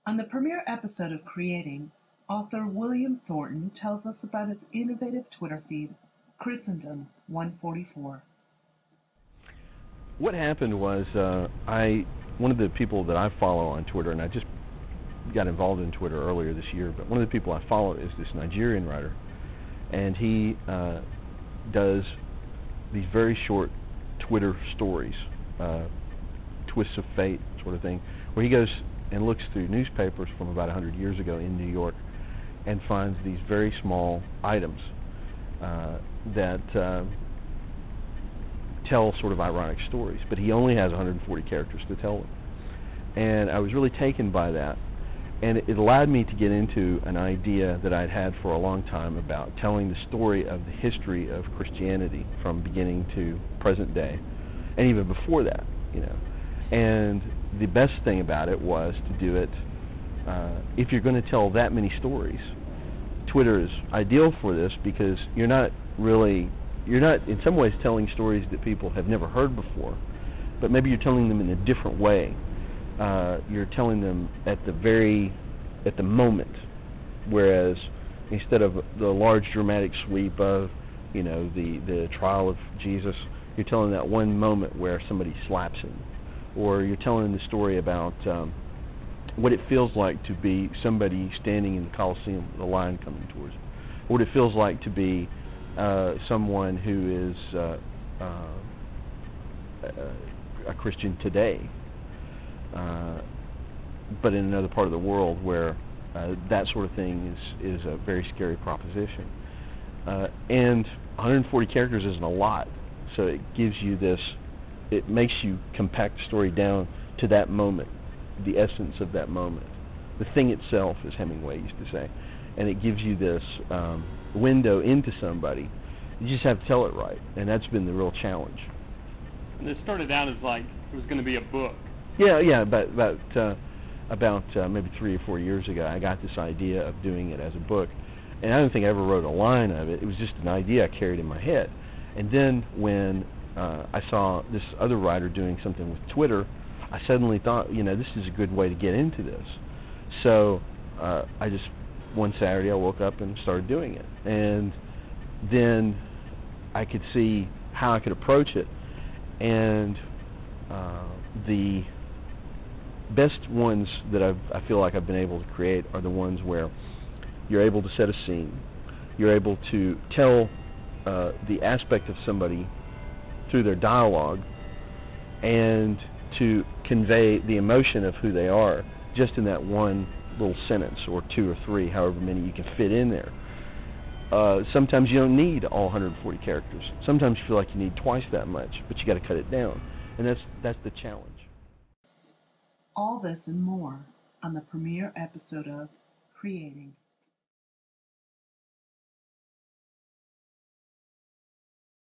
On the premiere episode of Creating, author William Thornton tells us about his innovative Twitter feed, Christendom 144. What happened was one of the people that I follow on Twitter, and I just got involved in Twitter earlier this year, but one of the people I follow is this Nigerian writer, and he does these very short Twitter stories, twists of fate sort of thing, where he goes and looks through newspapers from about 100 years ago in New York and finds these very small items that tell sort of ironic stories, but he only has 140 characters to tell them. And I was really taken by that, and it allowed me to get into an idea that I'd had for a long time about telling the story of the history of Christianity from beginning to present day, and even before that, And the best thing about it was to do it, if you're going to tell that many stories, Twitter is ideal for this, because you're not in some ways telling stories that people have never heard before, but maybe you're telling them in a different way. You're telling them at the moment, whereas instead of the large dramatic sweep of the trial of Jesus, you're telling that one moment where somebody slaps him, or you're telling the story about what it feels like to be somebody standing in the Colosseum with a lion coming towards him, or what it feels like to be someone who is a Christian today, but in another part of the world where that sort of thing is a very scary proposition. And 140 characters isn't a lot, so it gives you this, it makes you compact the story down to that moment, the essence of that moment. The thing itself, as Hemingway used to say. And it gives you this window into somebody. You just have to tell it right, and that's been the real challenge. And it started out as like it was going to be a book. Yeah. About maybe 3 or 4 years ago, I got this idea of doing it as a book, and I don't think I ever wrote a line of it. It was just an idea I carried in my head. And then when I saw this other writer doing something with Twitter, I suddenly thought, this is a good way to get into this. So I just, one Saturday, I woke up and started doing it. And then I could see how I could approach it. And the best ones that I feel like I've been able to create are the ones where you're able to set a scene. You're able to tell the aspect of somebody through their dialogue, and to convey the emotion of who they are just in that one little sentence, or 2 or 3, however many you can fit in there. Sometimes you don't need all 140 characters. Sometimes you feel like you need twice that much, but you got to cut it down, and that's the challenge. All this and more on the premiere episode of Creating.